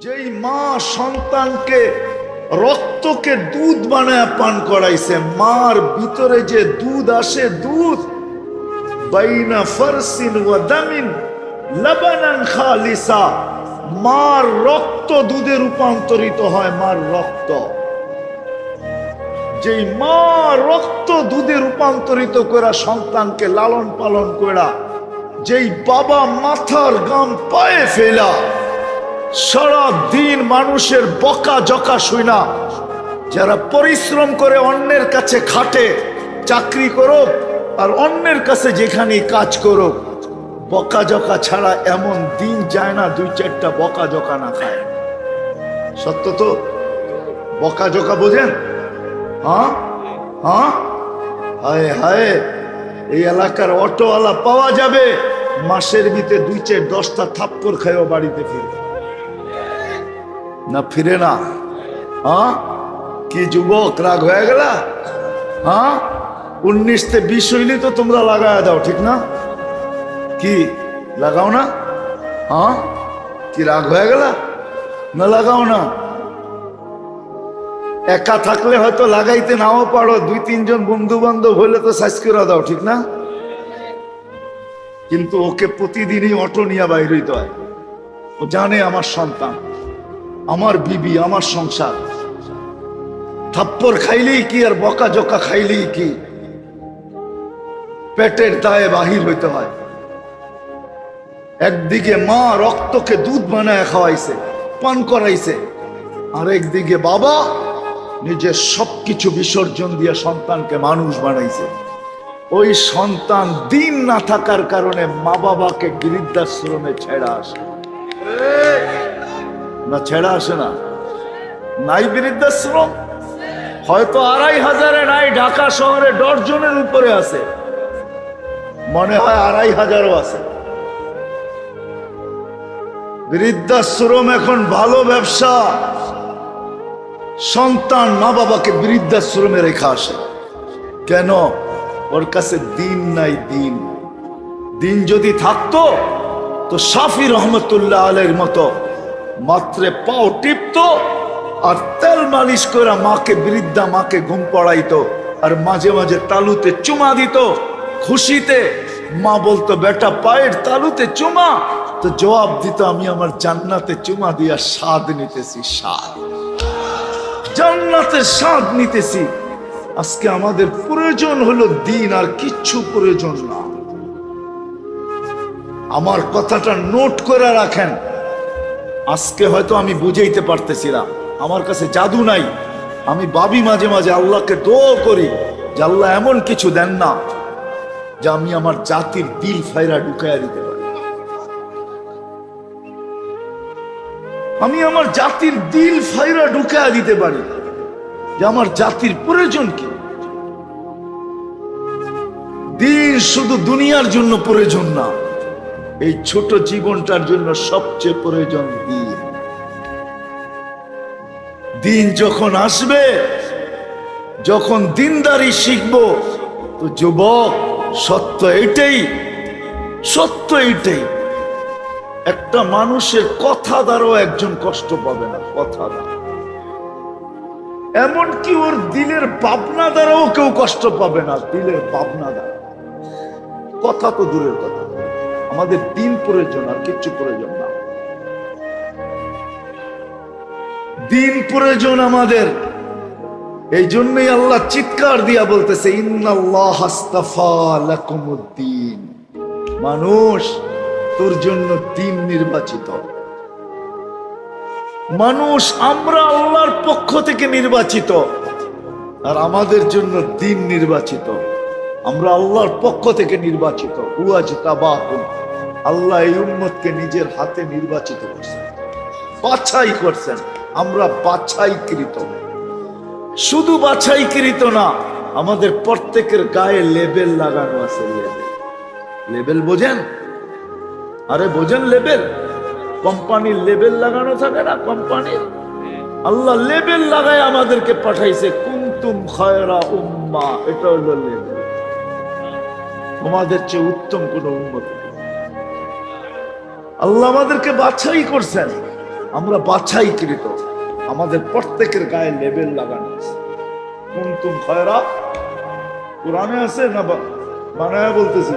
যেই মা সন্তানকে রক্তকে দুধ বানায় পান করাইছে, মার ভিতরে যে দুধ আসে, দুধ বাইনা ফারসিন ওয়া দামিন লাবানান খালিসা, মার রক্ত দুধে রূপান্তরিত হয়। মার রক্ত, যেই মা রক্ত দুধে রূপান্তরিত করা সন্তানকে লালন পালন করা, যেই বাবা মাথার গাম পায়ে ফেলা, সারা দিন মানুষের বকা জকা শুনা, যারা পরিশ্রম করে অন্যের কাছে খাটে, চাকরি করো আর অন্যের কাছে যেখানে কাজ করো, বকা জকা ছাড়া এমন দিন যায় না দুই চারটা বকা জকা না খায়। সত্য তো? বকা জকা বোঝেন? হ্যাঁ হ্যাঁ, হায় হায়, এই এলাকার অটোওয়ালা পাওয়া যাবে মাসের ভিতরে 2-4-10টা থাপ্পড় খাইও বাড়িতে ফিরে না, ফিরে না। হ্যাঁ, কি যুবক রাগ হয়ে গেল? হ্যাঁ, 19-20 হইলে তো তোমরা লাগায় দাও, ঠিক না? কি লাগাও না? হ্যাঁ, কি রাগ হয়ে গেল? না লাগাও না। একা থাকলে হয়তো লাগাইতে নাও পারো, 2-3 জন বন্ধু বান্ধব হইলে তো সাইজ করে দাও, ঠিক না? কিন্তু ওকে প্রতিদিনই অটো নিয়ে বাইর হইতে হয়। ও জানে আমার সন্তান, আমার বিবি, আমার সংসার। থাপ্পড় খাইলেই কি আর বকা জকা খাইলেই কি, পেটের দায়ে বাহির হইতে হয়। একদিকে মা রক্তকে দুধ বানায় খাওয়াইছে, পান করাইছে, আর একদিকে বাবা নিজের সবকিছু বিসর্জন দিয়ে সন্তানকে মানুষ বানাইছে। ওই সন্তান দিন না থাকার কারণে মা বাবাকে বৃদ্ধাশ্রমে ছেড়া আসে না, ছেড়া আসে না? নাই বৃদ্ধাশ্রম? হয়তো 2500-এ নাই, ঢাকা শহরে ডজনের উপরে আছে, মনে হয় 2500ও আছে। বৃদ্ধাশ্রম এখন ভালো ব্যবসা। সন্তান মা বাবাকে বৃদ্ধাশ্রমে রেখে আসে কেন? ওর কাছে দিন নাই। দিন দিন যদি থাকতো তো শাফি রহমতুল্লাহ আলাইহির মতো মাত্রে পাও টিপতো আর তেল মালিশ করে মাকে, বৃদ্ধা মাকে ঘুম পড়াইতো, আর মাঝে মাঝে তালুতে চুমা দিত। খুশিতে মা বলতো, বেটা পায়ের তালুতে চুমা, তো জবাব দিত, আমি আমার জান্নাতে চুমা দিয়া স্বাদ নিতেছি, স্বাদ, জান্নাতের স্বাদ নিতেছি। আজকে আমাদের প্রয়োজন হলো দিন, আর কিচ্ছু প্রয়োজন না। আমার কথাটা নোট করে রাখেন। আজকে হয়তো আমি বুঝাইতে পারতেছি না, আমার কাছে জাদু নাই। আমি ভাবি মাঝে মাঝে, আল্লাহকে দোয়া করি যে আল্লাহ এমন কিছু দেন না যে আমি আমার জাতির দিল ফাইরা ঢুকাইয়া দিতে পারি। আমি আমার জাতির দিল ফাইরা ঢুকাইয়া দিতে পারি যে আমার জাতির প্রয়োজন কি। দিন শুধু দুনিয়ার জন্য প্রয়োজন না, এই ছোট জীবনটার জন্য সবচেয়ে প্রয়োজন দিন। দিন যখন আসবে, যখন দিনদারি শিখবো, তো যুবক, সত্য এটাই, সত্য এটাই, একটা মানুষের কথা দ্বারাও একজন কষ্ট পাবে না। কথা দ্বারা, এমনকি ওর দিলের ভাবনা দ্বারাও কেউ কষ্ট পাবে না। দিলের ভাবনা দ্বারা, কথা তো দূরের কথা, আমাদের দিন প্রয়োজন, আর কিচ্ছু প্রয়োজন না। দিন প্রয়োজন আমাদের। এই জন্যই আল্লাহ চিৎকার দিয়া বলতেছে, ইন্নাল্লাহ আস্তাফা লাকুমুদ্দিন, মানুষ তোর জন্য দিন নির্বাচিত। মানুষ, আমরা আল্লাহর পক্ষ থেকে নির্বাচিত, আর আমাদের জন্য দিন নির্বাচিত। আমরা আল্লাহর পক্ষ থেকে নির্বাচিত। ওয়াজতাবাহুম, আল্লাহ এই উম্মতকে নিজের হাতে নির্বাচিত করছেন, বাছাই করছেন। আমরা বাছাইকৃত। শুধু বাছাইকৃত না, আমাদের প্রত্যেকের গায়ে লেবেল লাগানো আছে। লেবেল, লেবেল বোঝেন? আরে বোঝেন লেবেল? কোম্পানির লেবেল লাগানো থাকে না, কোম্পানির। আল্লাহ লেবেল লাগায় আমাদেরকে পাঠাইছে, কুনতুম খায়রা উম্মাহ, এটা হলো লেবেল। তোমাদের চেয়ে উত্তম কোন উম্মত। আল্লাহ আমাদেরকে বাছাই করছেন। আমরা বাছাইকৃত, আমাদের প্রত্যেকের গায়ে লেবেল লাগানো আছে। কুনতুম খায়রা, কোরআনে আছে না বানায়া বলতেছে?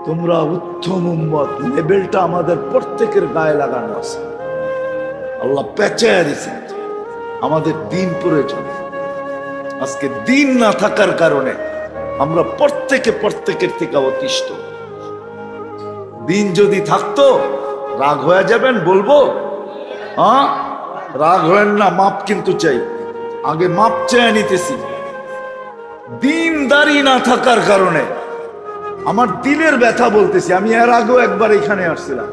তোমরা উত্তম উম্মত, লেবেলটা আমাদের প্রত্যেকের গায়ে লাগানো আছে। আল্লাহ পেঁচায়া দিয়েছেন। আমাদের দিন প্রয়োজন। আজকে দিন না থাকার কারণে আমরা প্রত্যেকের থেকে অতিষ্ঠ। দিন যদি থাকতো রাগ হয়ে যাবেন বলবো? হ্যাঁ, রাগ হয়েন না, মাপ কিন্তু চাই। আগে মাপ চেয়ে নিতেছি। দিনদারি না থাকার কারণে আমার দিলের ব্যথা বলতেছি। আমি এর আগেও একবার এখানে আসছিলাম,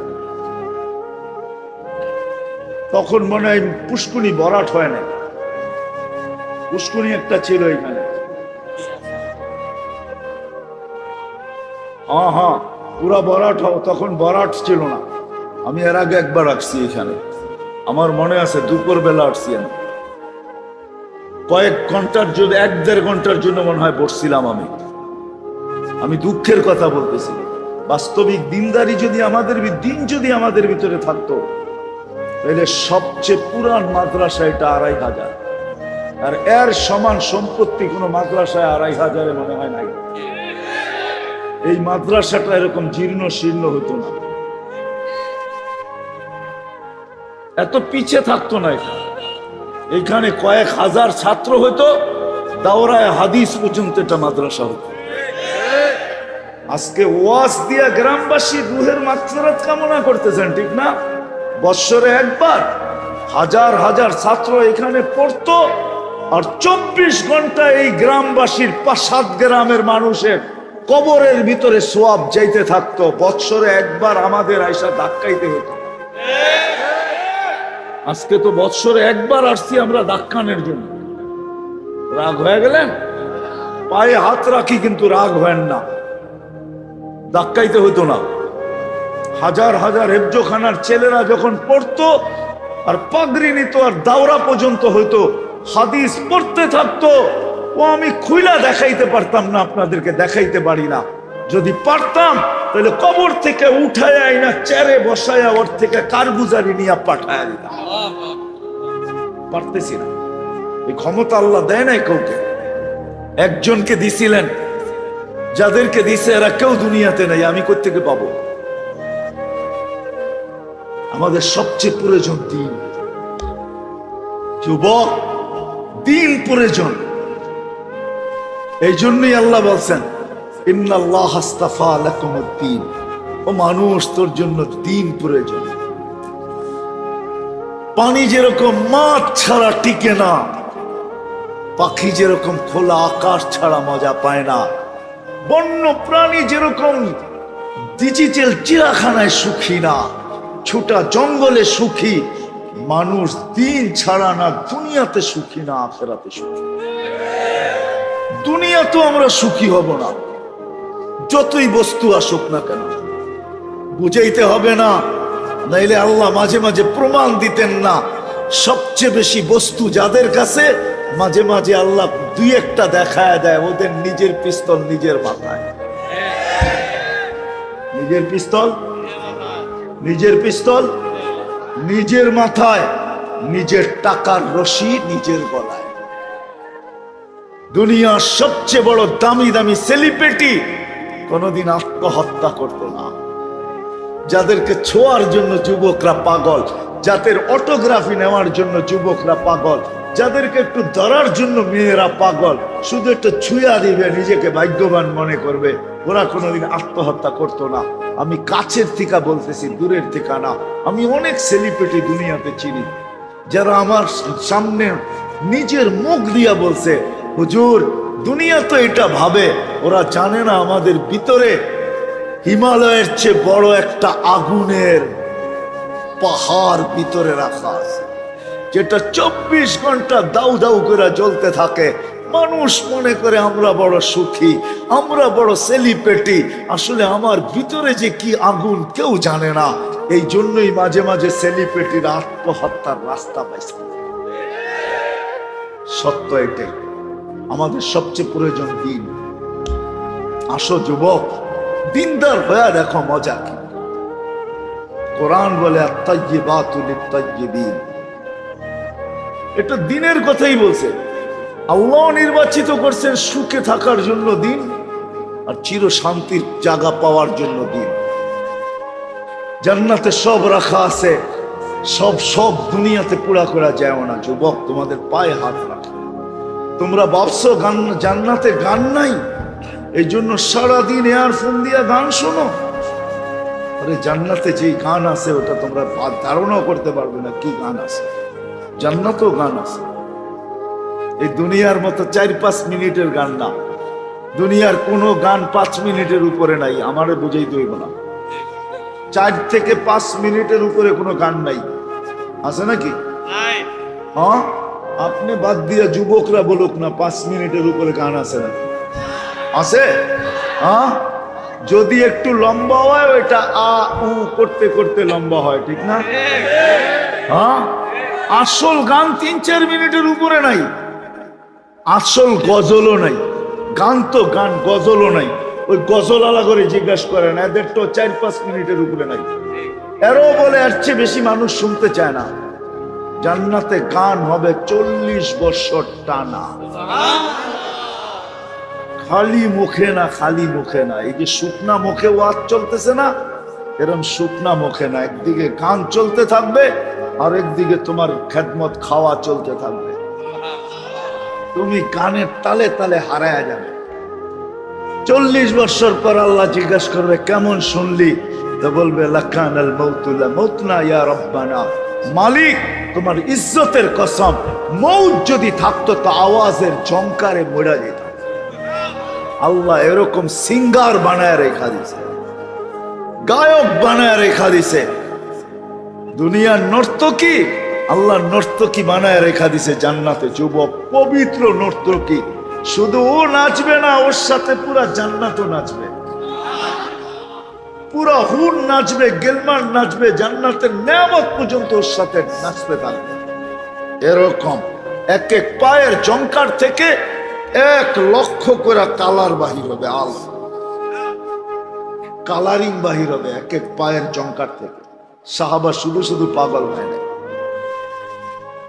তখন মনে হয় পুষ্কুনি ভরাট হয় না। পুষ্কুনি একটা ছিল এখানে। হ্যাঁ, পুরা ভরাট তখন ভরাট ছিল না। আমি এর আগে একবার আসছি এখানে, আমার মনে আছে দুপুর বেলা আসছি আমি। কয়েক ঘন্টার জন্য, 1-1.5 ঘন্টার জন্য মনে হয় বসছিলাম আমি দুঃখের কথা বলতেছি। বাস্তবিক দিনদারি যদি আমাদের ভিতরে থাকতো, তাহলে সবচেয়ে পুরান মাদ্রাসা এটা 2500, আর এর সমান সম্পত্তি কোন মাদ্রাসায় 2500 মনে হয় নাই। এই মাদ্রাসাটা এরকম জীর্ণ শীর্ণ হতো না, এত পিছিয়ে থাকতো না। এখানে কয়েক হাজার ছাত্র হতো, দাওরায়ে হাদিস পর্যন্ত এটা মাদ্রাসা হতো। আজকে ওয়াজ দিয়া গ্রামবাসী রুহের মাগফিরাত কামনা করতেছেন, ঠিক না? বৎসরে একবার হাজার হাজার ছাত্র এখানে পড়তো, আর 24 ঘন্টা এই গ্রামবাসীর 5-7 গ্রামের মানুষের কবরের ভিতরে সোয়াব যাইতে থাকতো। বৎসরে একবার আমাদের আয়সা ধাক্কাইতে হতো। আজকে তো বৎসরে একবার আসছি আমরা ধাক্কানের জন্য। রাগ হয়ে গেলেন? পায়ে হাত রাখি, কিন্তু রাগ হয় না। ধাক্কাইতে হতো না। হাজার হাজার হেফজোখানার ছেলেরা যখন পড়তো আর পাগড়ি নিত আর দাওরা পর্যন্ত হইতো, হাদিস পড়তে থাকতো, ও আমি খুইলা দেখাইতে পারতাম না, আপনাদেরকে দেখাইতে পারি না। যদি পারতাম তাহলে কবর থেকে উঠায় আইনা চেয়ারে বসায়া ওর থেকে কারগুজারি নিয়ে পাঠায় দিতাম। পারতেছি না, এই ক্ষমতা আল্লাহ দেয় নাই কাউকে। একজনকে দিছিলেন, যাদেরকে দিছে এরা কেউ দুনিয়াতে নাই, আমি কোত্থেকে পাবো? আমাদের সবচেয়ে প্রয়োজন দিন। যুবক, দিন প্রয়োজন। এই জন্যই আল্লাহ বলছেন, ইন্নাল্লাহ আস্তাফা লাকুমুদ্দীন। ও মানুষ, তোর জন্য দিন প্রয়োজন। পানি যেরকম মাছ ছাড়া টিকে না, পাখি যেরকম খোলা আকাশ ছাড়া মজা পায় না, বন্য প্রাণী যেরকম ডিজিটাল চিড়াখানায় সুখী না, ছোটা জঙ্গলে সুখী, মানুষ দিন ছাড়া না দুনিয়াতে সুখী না, আখিরাতে সুখী। দুনিয়া তো আমরা সুখী হব না, যতই বস্তু আসুক না কেন। বুঝাইতে হবে না, নাইলে আল্লাহ মাঝে মাঝে প্রমাণ দিতেন না। সবচেয়ে বেশি বস্তু যাদের কাছে, মাঝে মাঝে আল্লাহ 2-1টা দেখায় দেয়, ওদের নিজের পিস্তল নিজের মাথায়। নিজের পিস্তল নিজের মাথায়, নিজের টাকার রশি নিজের গলায়। দুনিয়ার সবচেয়ে বড় দামি দামি সেলিব্রিটি কোনদিন আত্মহত্যা করতো না। যাদেরকে ছোঁয়ার জন্য যুবকরা পাগল, যাদের অটোগ্রাফি নেওয়ার জন্য যুবকরা পাগল, যাদেরকে একটু ধরার জন্য মেয়েরা পাগল, শুধু একটু ছুঁয়া দিবে নিজেকে ভাগ্যবান মনে করবে, ওরা কোনোদিন আত্মহত্যা করতো না। আমি কাছের থেকে বলতেছি, দূরের থেকে না। আমি অনেক সেলিব্রিটি দুনিয়াতে চিনি, যারা আমার সামনে নিজের মুখ দিয়া বলছে, হুজুর দুনিয়া তো এটা ভাবে, ওরা জানে না আমাদের ভিতরে হিমালয়ের চেয়ে বড় একটা আগুনের পাহাড় ভিতরে রাখা আছে, যেটা 24 ঘন্টা দাউ দাউ করে জ্বলতে থাকে। মানুষ মনে করে আমরা বড় সুখী, আমরা বড় সেলিব্রিটি। আসলে আমার ভিতরে যে কি আগুন কেউ জানে না। এই জন্যই মাঝে মাঝে সেলিব্রিটিরা আত্মহত্যার রাস্তা পাইছে। সত্য এটাই। আমাদের সবচেয়ে প্রয়োজন দিন। আসো যুবক, দিনদার হয়ে দেখো মজা কি। কোরআন বলে আত-তাইয়্যিবাতু লিত-তাইয়্যিবিন। এটা দিনের কথাই বলছে। আল্লাহ নির্বাচিত করছেন সুখে থাকার জন্য দিন, আর চির শান্তির জায়গা পাওয়ার জন্য দিন। জান্নাতে সব রাখা আছে, সব দুনিয়াতে পুরা করা যায় না। যুবক, তোমাদের পায়ে হাত রাখে। তোমরা ভাবছো গান জান্নাতে গান নাই, এই জন্য সারাদিন এয়ারফোন দিয়া গান শোনো। আরে জান্নাতে যে গান আছে ওটা তোমরা ধারণাও করতে পারবে না কি গান আছে। জান্নাতেও গান আছে, এই দুনিয়ার মতো 4-5 মিনিটের গান না। দুনিয়ার কোনো গান 5 মিনিটের উপরে নাই, আমারে বুঝাই দইব না। 4 থেকে 5 মিনিটের উপরে কোনো গান নাই, আছে নাকি? হ্যাঁ, আপনি বাদ দিয়া যুবকরা বলুক না 5 মিনিটের উপরে গান আছে নাকি? আছে? হ্যাঁ, যদি একটু লম্বা হয় ওইটা আ উ করতে করতে লম্বা হয়, ঠিক না? হ্যাঁ, আসল গান 3-4 মিনিটের উপরে নাই। আসল গজলও নাই। গান তো গান, গজলও নাই। ওই গজল আলা করে জিজ্ঞাসা করেন, এদের তো 4-5 মিনিটের উপরে নাই। এরও বলে এর চেয়ে বেশি মানুষ শুনতে চায় না। জান্নাতে গান হবে 40 বছর টানা, খালি মুখে না, খালি মুখে না। এই যে শুকনা মুখে ওয়াজ চলতেছে না, এরকম শুকনা মুখে না। একদিকে গান চলতে থাকবে, আর একদিকে তোমার খেদমত খাওয়া চলতে থাকবে। তুমি গানের তালে তালে হারায়া যাবে। 40 বছর পর আল্লাহ জিজ্ঞাসা করবে কেমন শুনলি, তো বলবে লাকানাল মাউতুলা মাউতনা ইয়া রব্বানা। মালিক, তোমার ইজ্জতের কসম, মৌত যদি থাকতো তো আওয়াজের ঝংকারে মরে যেত। আল্লাহ এরকম সিঙ্গার বানায় রেখা দিছে, গায়ক বানায় রেখা দিছে। দুনিয়ার নর্তকী আল্লাহ নর্তকী বানায় রেখা দিছে জান্নাতে। যুবক, পবিত্র নর্তকী। শুধু ও নাচবে না, ওর সাথে পুরা জান্নাতও নাচবে। পুরা হুর নাচবে, গেলমান নাচবে, জান্নাতের নেয়ামত পর্যন্ত ওর সাথে নাচতে থাকবে। এরকম এক এক পায়ের জঙ্কার থেকে 1 লক্ষ করে কালার বাহির হবে, আল কালারিং বাহির হবে এক এক পায়ের জঙ্কার থেকে। সাহাবা শুধু শুধু পাগল হয় না,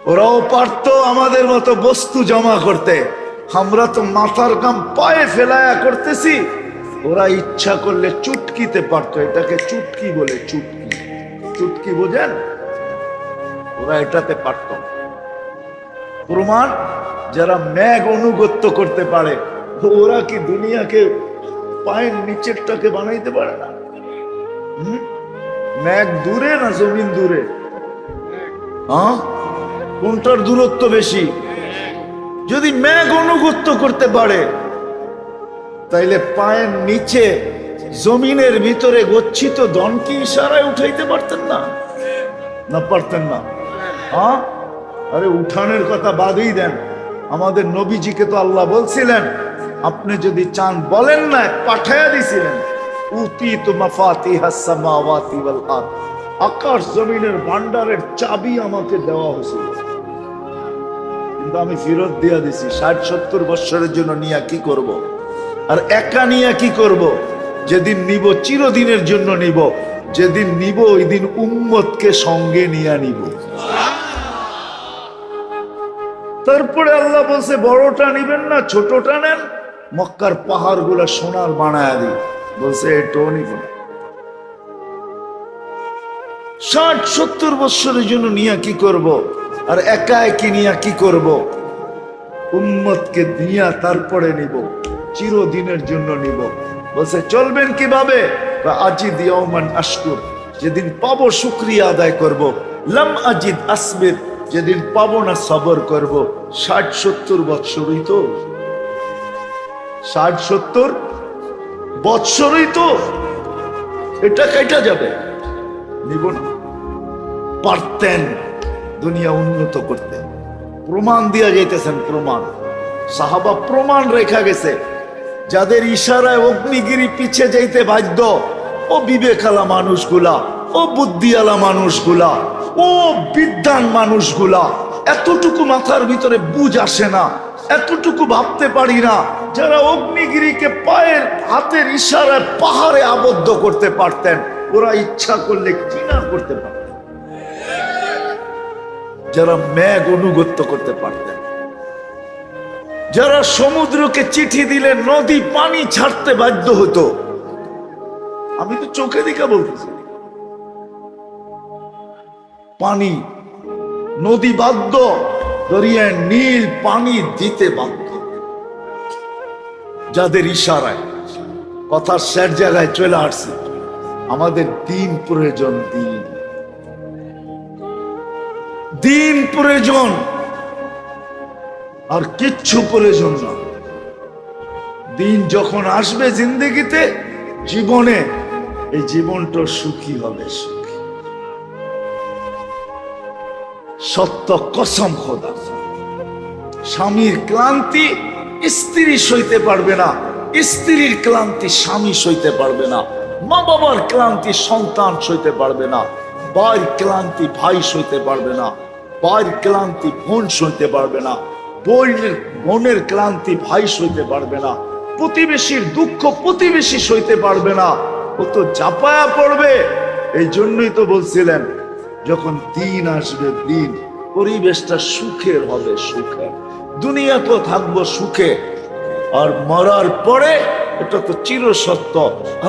ওরাও পারতো আমাদের মতো বস্তু জমা করতে। আমরা তো মাথার গাম পায়ে ফেলায়া করতেছি, ওরা ইচ্ছা করলে চুটকিতে পারতো। এটাকে চুটকি বলে, চুটকি। চুটকি বোঝেন? ওরা এটাতে পারত। প্রমাণ, যারা মেঘ অনুগত্য করতে পারে ওরা কি দুনিয়াকে পায়ের নিচেরটাকে বানাইতে পারে না? মেঘ দূরে না জমিন দূরে? হ্যাঁ, কোনটার দূরত্ব বেশি? যদি মেঘ অনুগত্য করতে পারে তাইলে পায়ের নিচে জমিনের ভিতরে গচ্ছিত ধন কি ইশারায় উঠাইতে পারতেন না? না পারতেন না? হ্যাঁ, আরে উঠানের কথা বাদই দেন। আমাদের নবীজিকে তো আল্লাহ বলছিলেন, আপনি যদি চান বলেন না, পাঠায়া দিছিলেন। উতিতু মাফাতিহাস সামাওয়াতি ওয়াল আরদ, আকাশ জমিনের ভান্ডারের চাবি আমাকে দেওয়া হয়েছিল, কিন্তু আমি ফেরত দিয়া দিছি। 60-70 বছরের জন্য নিয়ে কি করব? আর একা নিয়ে কি করব? যেদিন নিব চিরদিনের জন্য নিব, যেদিন নিব ওই দিন উম্মতকে সঙ্গে নিয়ে নিব। তারপরে আল্লাহ বলছে বড়টা নিবেন না, ছোটটা নেন। মক্কার পাহাড় গুলা সোনার বানায় দিই, বলছে এটাও নিব না। 60-70 বছরের জন্য নিয়ে কি করব? আর একা একই নিয়ে কি করব? উম্মতকে দিয়া তারপরে নিব, চিরদিনের জন্য নিব। বলছে চলবেন কিভাবে? আজিদ ইয়াওমান আশকুর, যেদিন পাবো শুকরিয়া আদায় করব। লাম আজিদ আসবির, যেদিন পাবো না সবর করব। 60-70 বৎসরই তো, 60-70 বৎসরই তো, এটা কেটে যাবে, নিব না। পারতেন দুনিয়া উন্নত করতে, প্রমাণ দিয়া যাইতেছেন। প্রমাণ, সাহাবা প্রমাণ রেখা গেছে। যাদের ইশারায় অগ্নিগিরি পিছে যাইতে বাধ্য, ও বিবেকালা মানুষগুলা, ও বুদ্ধিওয়ালা মানুষগুলা, ও বিদ্বান মানুষগুলা, এতটুকু মাথার ভিতরে বুঝ আসে না, এতটুকু ভাবতে পারি না। যারা অগ্নিগিরিকে পায়ের হাতের ইশারায় পাহাড়ে আবদ্ধ করতে পারতেন, ওরা ইচ্ছা করলে কি না করতে পারতেন, যারা মেঘ অনুগত্য করতে পারতেন, যারা সমুদ্রকে চিঠি দিলে নদী পানি ছাড়তে বাধ্য হতো। আমি তো চোখে দেখা বলতেছি, পানি নদী বাধ্য, দরিয়ায় নীল পানি দিতে বাধ্য, যাদের ইশারায়। কথার শেষ জায়গায় চলে আসছে, আমাদের দিন প্রয়োজন, দিন দিন প্রয়োজন, আর কিচ্ছু প্রয়োজন না। দিন যখন আসবে জিন্দগিতে, জীবনে, এই জীবনটা সুখী হবে, সুখী। সত্য কসম খোদা, স্বামীর ক্লান্তি স্ত্রী সইতে পারবে না, স্ত্রীর ক্লান্তি স্বামী সইতে পারবে না, মা বাবার ক্লান্তি সন্তান সইতে পারবে না, ভাইয়ের ক্লান্তি ভাই সইতে পারবে না, ভাইয়ের ক্লান্তি বোন সইতে পারবে না, বোনের ক্লান্তি ভাই সইতে পারবে না, প্রতিবেশীর দুঃখ প্রতিবেশী সইতে পারবে না, ও তো চাপায়া পড়বে। এই জন্যই তো বলছিলেন, যখন দিন আসবে, দিন পরিবেশটা সুখের হবে, সুখের। দুনিয়াতেও থাকবো সুখে, আর মরার পরে, এটা তো চির সত্য,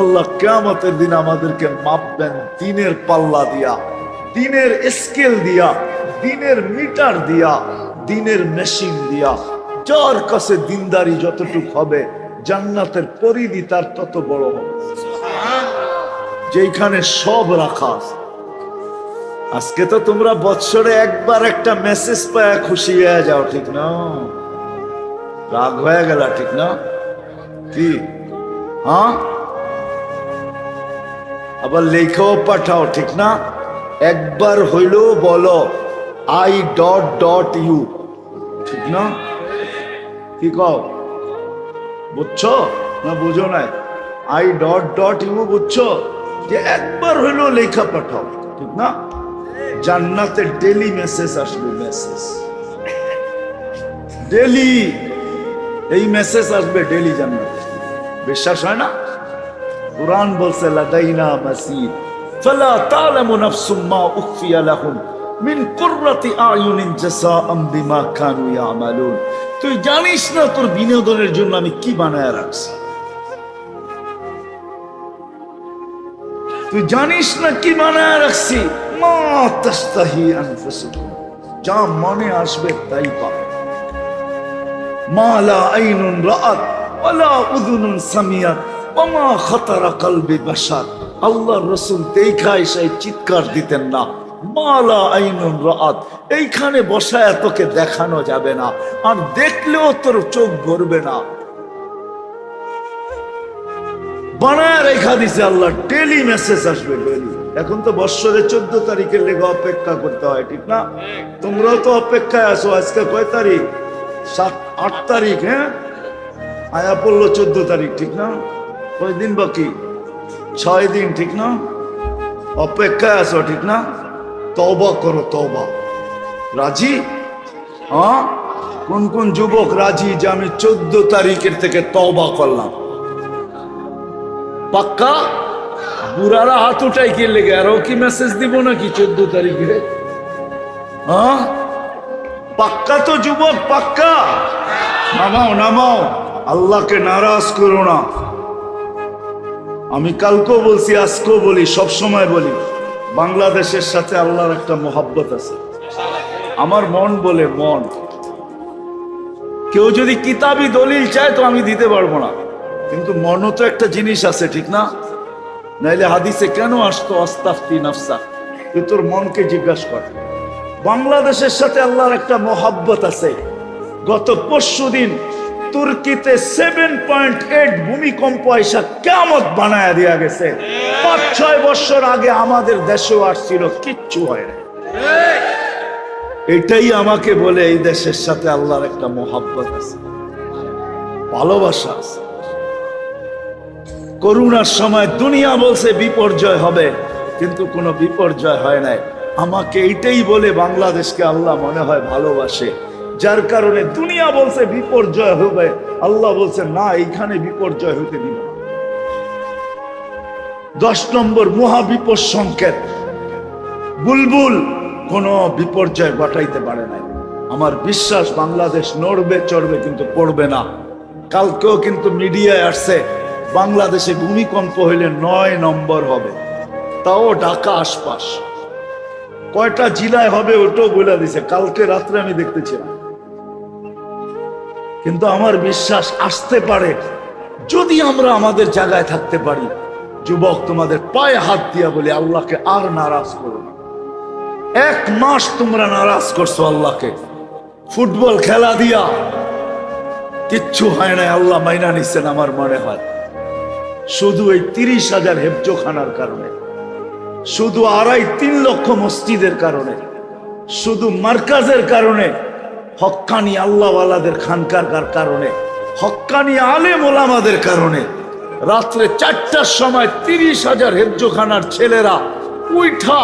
আল্লাহ কিয়ামতের দিন আমাদেরকে মাপবেন দিনের পাল্লা দিয়া, দিনের স্কেল দিয়া, দিনের মিটার দিয়া, দিনের মেশিন দিয়া। যার কাছে দিনদারি যতটুক হবে, জান্নাতের পরিধি তার তত বড় হবে, যেখানে সব রাখা আছে। আজকে তো তোমরা বৎসরে একবার একটা মেসেজ পায় খুশি হয়ে যাও, ঠিক না? রাগ হয়ে গেল, ঠিক না? কি হ্যাঁ, আবার লেখাও পাঠাও, ঠিক না? একবার হইলেও বলো I.U, ঠিক না? কি কও, বুঝছো না বুঝো নাই? I.U বুঝছো, যে একবার হইলেও লেখা পাঠাও, ঠিক না? জান্নাতে ডেলি মেসেজ আসবে, মেসেজ ডেলি, এই মেসেজ আসবে ডেলি জান্নাতে। বিশ্বাস হয় না? কুরআন বলছে লাদাইনা মাসিদ ফালা তা'লামু নাফসুম মা উখফিয়া লাহুম মিন কুররাতি আয়ুনিন জাযাআম বিমা কানু ইয়ামালুন। তুই জানিস না তোর বিনোদনের জন্য আমি কি বানায় রাখছি, তুই জানিস না কি বানায় রাখছি। মা তাস্তাহি আনফুসুকুম, যা মনে আসবে তাই পাবে। মা লা আইনুন রাআত ওয়ালা উযুনুন সামিয়াত ওয়া মা খাতারা কলবি বাশার। আল্লাহর রাসূল দেখা এসে চিৎকার দিতেন না, মা লা আইনুন রাআত, এইখানে বসায় তোকে দেখানো যাবে না, আর দেখলেও তোর চোখ ভরবে না। বানায় রেখা দিছে আল্লাহ, ডেলি মেসেজ আসবে, ডেলি। এখন তো বৎসরে 14 তারিখের লেগে অপেক্ষা করতে হয়, ঠিক না? তোমরাও তো অপেক্ষায় আছো। আজকে কয় তারিখ? 8 তারিখ। হ্যাঁ, আয়া পড়লো 14 তারিখ, ঠিক না? কয় দিন বাকি? 6 দিন, ঠিক না? অপেক্ষায় আছো, ঠিক না? তওবা করো, তওবা। রাজি? হ্যাঁ, কোন কোন যুবক রাজি যে আমি 14 তারিখের থেকে তওবা করলাম? পাক্কা? বুড়ারা হাত উঠাই কে লেগে, আরো কি মেসেজ দিব নাকি 14 তারিখে? হ্যাঁ, পাক্কা তো যুবক, পাক্কা? নামাও, নামাও, আল্লাহকে নারাজ করো না। আমি কালকেও বলছি, আজকেও বলি, সব সময় বলি, বাংলাদেশের সাথে আল্লাহর একটা মোহাব্বত আছে। আমার মন বলে, মন। কেউ যদি কিতাবি দলিল চায় তো আমি দিতে পারবো না, কিন্তু মনও তো একটা জিনিস আছে, ঠিক না? নাইলে হাদিসে কেন আসতো আস্তাফতি নাফসা? তুই তোর মনকে জিজ্ঞাসা কর। বাংলাদেশের সাথে আল্লাহর একটা মোহাব্বত আছে। গত পরশুদিন তুর্কিতে 7.8 ভূমিকম্প আইসা কিয়ামত বানায়া দিয়া গেছে। 5-6 বছর আগে আমাদের দেশেও আসছিল, কিচ্ছু হয় না। এটাই আমাকে বলে এই দেশের সাথে আল্লাহর একটা মোহাব্বত আছে, ভালোবাসা আছে। করোনার সময় দুনিয়া বলছে বিপর্যয় হবে, কিন্তু কোনো বিপর্যয় হয় নাই। আমাকে এইটাই বলে বাংলাদেশকে আল্লাহ মনে হয় ভালোবাসে, যার কারণে দুনিয়া বলছে বিপর্যয় হবে, আল্লাহ বলছে না, এইখানে বিপর্যয় হতে দিব না। 10 নম্বর মহাবিপদ সংকেত, বুলবুল কোনো বিপর্যয় ঘটাইতে পারে নাই। আমার বিশ্বাস বাংলাদেশ নড়বে চড়বে, কিন্তু পড়বে না। কালকেও কিন্তু মিডিয়ায় আসছে বাংলাদেশে ভূমিকম্প হইলে 9 নম্বর হবে, তাও ঢাকা আশপাশ। কয়টা জেলায় হবে ওটাও বলে দিছে, কালকে রাত্রে আমি দেখতেছিলাম। কিন্তু আমার বিশ্বাস আসতে পারে যদি আমরা আমাদের জায়গায় থাকতে পারি। যুবক, তোমাদের পায়ে হাত দিয়া বলি, আল্লাহকে আর নারাজ করো না। 1 মাস তোমরা নারাজ করছো আল্লাহকে, ফুটবল খেলা দিয়া কিচ্ছু হয় নাই, আল্লাহ মাইনা নিচ্ছেন আমার মনে হয়। শুধু এই 30,000 হেফজোখানার কারণে, শুধু 2.5-3 লক্ষ মসজিদের কারণে, শুধু মার্কাজের কারণে, হক্কানি আল্লাহওয়ালাদের খানকার কারণে, হক্কানি আলেম ওলামাদের কারণে রাত্রে 4টার সময় 30,000 হেফজোখানার ছেলেরা উঠা,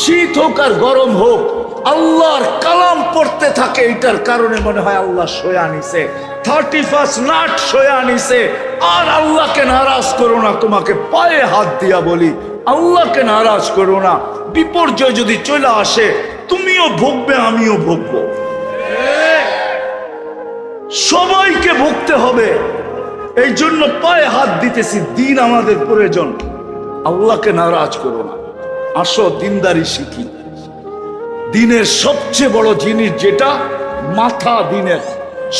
শীত হোক আর গরম হোক, আল্লাহর কালাম পড়তে থাকে। এটার কারণে মনে হয় আল্লাহ সয়া নিছে, 31 নাট সয়া নিছে। আর আল্লাহকে নারাজ করো না। তোমাকে পায়ে হাত দিয়া বলি, আল্লাহকে নারাজ করো না। বিপর্যয় যদি চলে আসে, তুমিও ভুগবে, আমিও ভুগবো, সবাইকে ভুগতে হবে। এই জন্য পায়ে হাত দিতেছি, দিন আমাদের প্রয়োজন। আল্লাহকে নারাজ করো না। আসো দিনদারি শিখি। দিনের সবচেয়ে বড় জিনিস যেটা মাথা, দিনের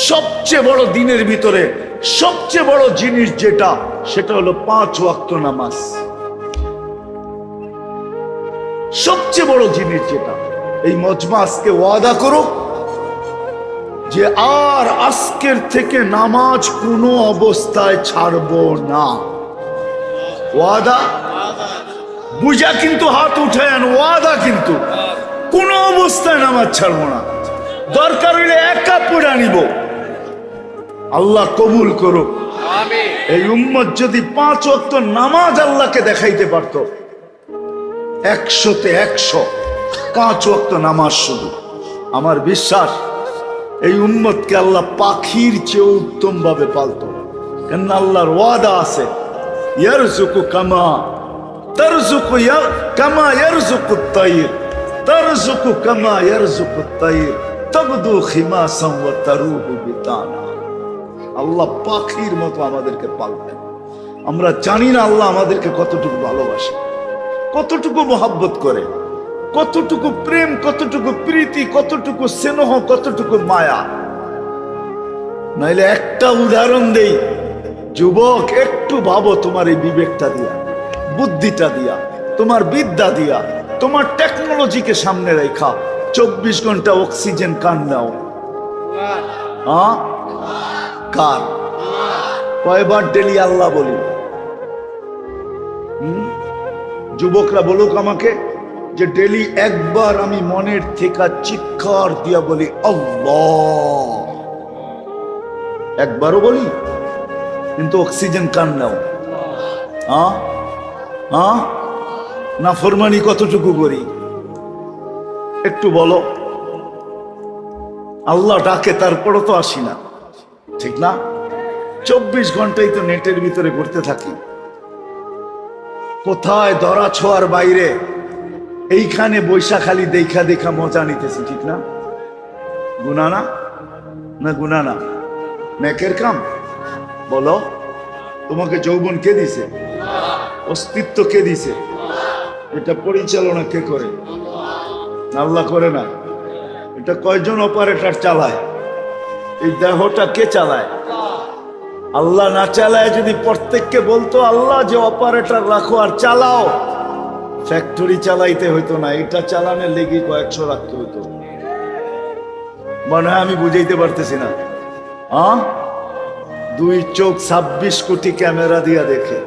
সবচেয়ে বড়, দিনের ভিতরে সবচেয়ে বড় জিনিস যেটা, সেটা হলো 5 ওয়াক্ত নামাজ। সবচেয়ে বড় জিনিস যেটা, এই মজমা আজকে ওয়াদা করো যে আর আজকের থেকে নামাজ কোনো অবস্থায় ছাড়বো না। ওয়াদা বুঝা কিন্তু হাত উঠায়, ওয়াদা কিন্তু কোনো অবস্থায় নামাজ ছাড়বো না। দরকার হইলে একা পড়া নিব। আল্লাহ কবুল করুক। এই উম্মত যদি 5 ওয়াক্ত নামাজ আল্লাহকে দেখাইতে পারত, 100-তে 100 5 ওয়াক্ত নামাজ শুধু, আমার বিশ্বাস এই উম্মতকে আল্লাহ পাখির চেয়ে উত্তম ভাবে পালতো। কেন আল্লাহর ওয়াদা আছে, ইয়ারযুকু কামা তারযুকু কামা ইয়ারযুকুত তাইর, তারযুকু কামা ইয়ারযুকুত তাইর তাগদু খিমাসান ওয়া তারুহু বিতানা। আল্লাহ পাখির মতো আমাদেরকে পালতেন। আমরা জানি না আল্লাহ আমাদেরকে কতটুকু ভালোবাসে, কতটুকু মহব্বত করে, কতটুকু প্রেম, কতটুকু প্রীতি, কতটুকু স্নেহ, কতটুকু মায়া। নাইলে একটা উদাহরণ দেই, যুবক একটু ভাবো, তোমার এই বিবেকটা দিয়া, বুদ্ধিটা দিয়া, তোমার বিদ্যা দিয়া, তোমার টেকনোলজিকে সামনে রেখা 24 ঘন্টা অক্সিজেন কান নাও। কার? কয়বার ডেলি আল্লাহ বলি? যুবকরা বলুক আমাকে যে ডেলি একবার আমি মনের থেকে চিৎকার দিয়া বলি আল্লাহ। একবারও বলি, কিন্তু অক্সিজেন কান নাও। না ফরমানি কতটুকু করি একটু বলো। আল্লাহ ডাকে, তারপরও তো আসি না, ঠিক না? 24 ঘন্টাই তো নেটের ভিতরে ঘুরতে থাকি। কোথায় ধরা ছোঁয়ার বাইরে, এইখানে বৈশাখালী দেখা দেখা মজা নিতেছি, ঠিক না? গুনাহ না? না গুনাহ না? নেকের কাম। বলো, তোমাকে যৌবন কে দিছে? অস্তিত্ব কে দিছে? এটা পরিচালনা কে করে? আল্লাহ করে না? এটা কয়জন অপারেটর চালায়? এই দেহটা কে চালায়? আল্লাহ না চালায় যদি প্রত্যেককে বলতো আল্লাহ যে অপারেটর রাখো আর চালাও, ফ্যাক্টরি চালাইতে হইতো না, এটা চালানোর লেগে কয়েকশো রাখতে হইতো। মনে হয় আমি বুঝাইতে পারতেছি না? 2 চোখ 26 কোটি ক্যামেরা দিয়া দেখে।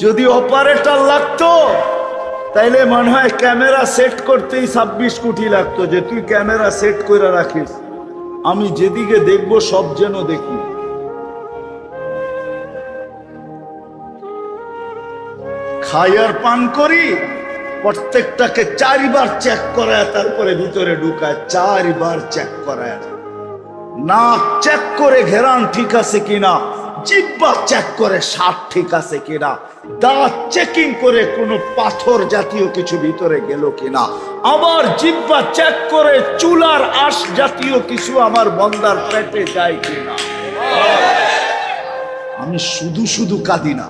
যদি অপারেটর লাগতো তাইলে মনে হয় ক্যামেরা সেট করতেই 26 কোটি লাগতো, যে তুই ক্যামেরা সেট করে রাখিস, আমি যেদিকে দেখবো সব যেন দেখি। খাই আর পান করি, প্রত্যেকটাকে 4 বার চেক করায় তারপরে ভিতরে ঢুকায়, 4 বার চেক করায়। নাক চেক করে ঘেরান ঠিক আছে কিনা, জিহ্বা চেক করে স্বাদ ঠিক আছে কিনা, দাঁত চেকিং করে কোনো পাথর জাতীয় কিছু ভিতরে গেল কিনা, আবার জিহ্বা চেক করে চুলার আঁশ জাতীয় কিছু আমার বন্দার পেটে যায় কিনা। আমি শুধু শুধু কাঁদি না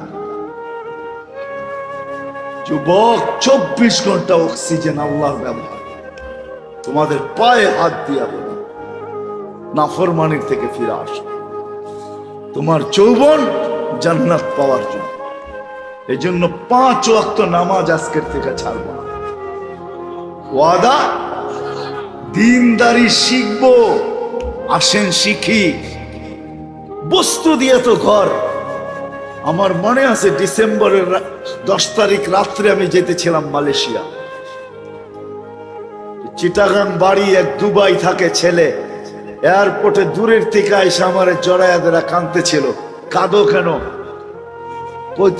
যুবক, 24 ঘন্টা অক্সিজেন আল্লাহর ব্যবহার। তোমাদের পায়ে হাত দিয়া বলো নাফরমানির থেকে ফিরে আসো, তোমার যৌবন জান্নাত পাওয়ার জন্য। এই জন্য 5 ওয়াক্ত নামাজ আজকের থেকে ছাড়বো না, ওয়াদা। দিনদারি শিখবো, আসেন শিখি। বস্তু দিয়ে তো ঘর। আমার মনে আছে ডিসেম্বরের 10 তারিখ রাত্রে আমি যেতেছিলাম মালয়েশিয়া। চিটাগাং বাড়ি, এক দুবাই থাকে ছেলে, এয়ারপোর্টে দূরের থেকে এসে আমার জড়াইয়া দেরা কাঁদতেছিল। কাঁদো কেন?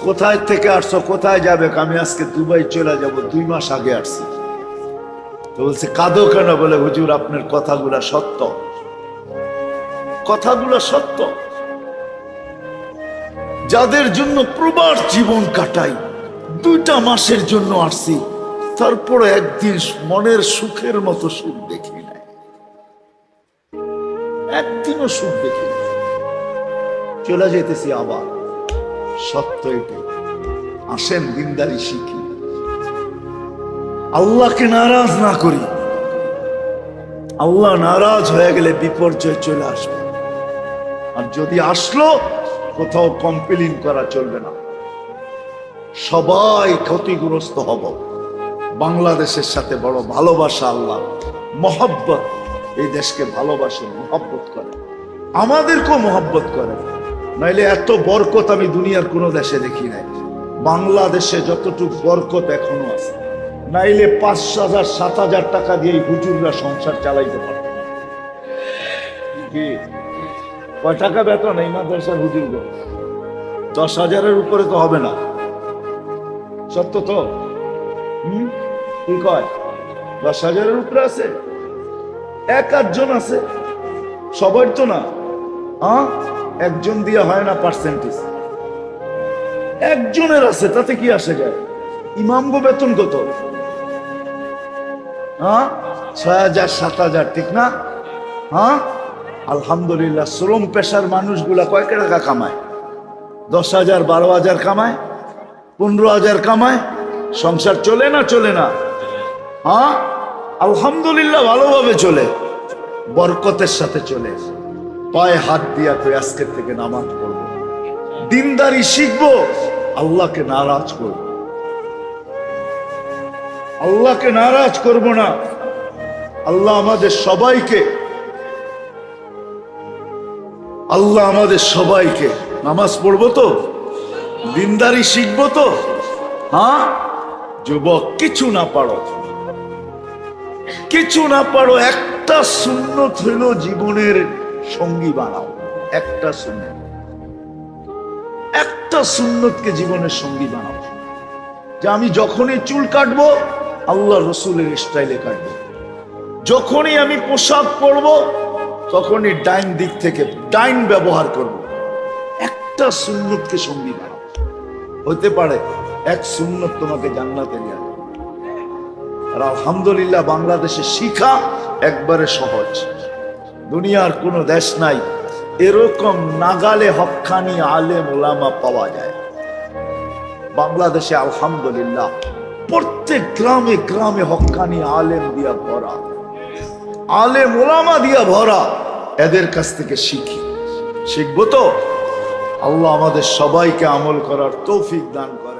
কোথায় থেকে আসছো, কোথায় যাবে? আমি আজকে দুবাই চলে যাব, 2 মাস আগে আসছি। তো বলছে কাঁদো কেন? বলে হুজুর আপনার কথাগুলা সত্য, কথাগুলা সত্য। যাদের জন্য প্রবাস জীবন কাটাই, 2টা মাসের জন্য আসছি, তারপরে একদিন মনের সুখের মতো সুখ দেখি নাই, একদিনও সুখ দেখি নাই। চলে যেতেছি আবার। সত্য এটাই। আসেন দিনদারি শিখি, আল্লাহকে নারাজ না করি। আল্লাহ নারাজ হয়ে গেলে বিপর্যয় চলে আসবে। আর যদি আসলো, কোথাও কমপ্লেইন করা চলবে না, সবাই ক্ষতিগ্রস্ত হব। বাংলাদেশের সাথে বড় ভালোবাসা, আল্লাহ মহব্বত, এই দেশকে ভালোবাসে, মহব্বত করে, আমাদেরকেও মহব্বত করে। নাইলে এত বরকত আমি দুনিয়ার কোনো দেশে দেখি নাই। বাংলাদেশে যতটুকু বরকত এখনো আছে, নাইলে 5,000 7,000 টাকা দিয়ে হুজুররা সংসার চালাইতে পারে। কি কয় টাকা বেতন এই মাদ্রাসার হুজুর? 10,000-এর উপরে তো হবে না। সত্য তো? কি কয়? 10,000-এর উপরে আছে? 1-8 আছে, সবার তো না। একজন দিয়ে হয় না পার্সেন্টেজ, একজনের আছে, তাতে কি আসে যায়? ইমামগো বেতন কত? 6,000 7,000, ঠিক না? আলহামদুলিল্লাহ। শ্রম পেশার মানুষগুলা কয় টাকা কামায়? 10,000 12,000 কামায়, 15,000 কামায়। সংসার চলে না? চলে না? আলহামদুলিল্লাহ, ভালোভাবে চলে, বরকতের সাথে চলে। পায়ে হাত দিয়া তুই আজকের থেকে নামাজ পড়বো, দিনদারি শিখবো, আল্লাহকে নারাজ করবো। আল্লাহকে নারাজ করব না। আল্লাহ আমাদের সবাইকে নামাজ পড়বো তো, দিনদারি শিখবো তো। যুবক, কিছু না পারো, একটা সুন্নত হইল জীবনের সঙ্গী বানাও। একটা সুন্নতকে জীবনের সঙ্গী বানাও, যে আমি যখনই চুল কাটবো আল্লাহ রসুলের স্টাইলে কাটবো, যখনই আমি পোশাক পরবো তখনই ডাইন দিক থেকে ডাইন ব্যবহার করব। একটা সুন্নতকে সঙ্গী বানাও। হতে পারে এক সুন্নত তোমাকে জান্নাতে নিয়ে যাবে। আর আলহামদুলিল্লাহ, বাংলাদেশে শিখা একবারে সহজ। দুনিয়ার কোনো দেশ নাই এরকম নাগালে হক্কানি আলেম ওলামা পাওয়া যায়। বাংলাদেশে আলহামদুলিল্লাহ প্রত্যেক গ্রামে গ্রামে হক্কানি আলেম দিয়া ভরা, আলেম ওলামা দিয়া ভরা। এদের কাছ থেকে শিখবো তো। আল্লাহ আমাদের সবাইকে আমল করার তৌফিক দান করে।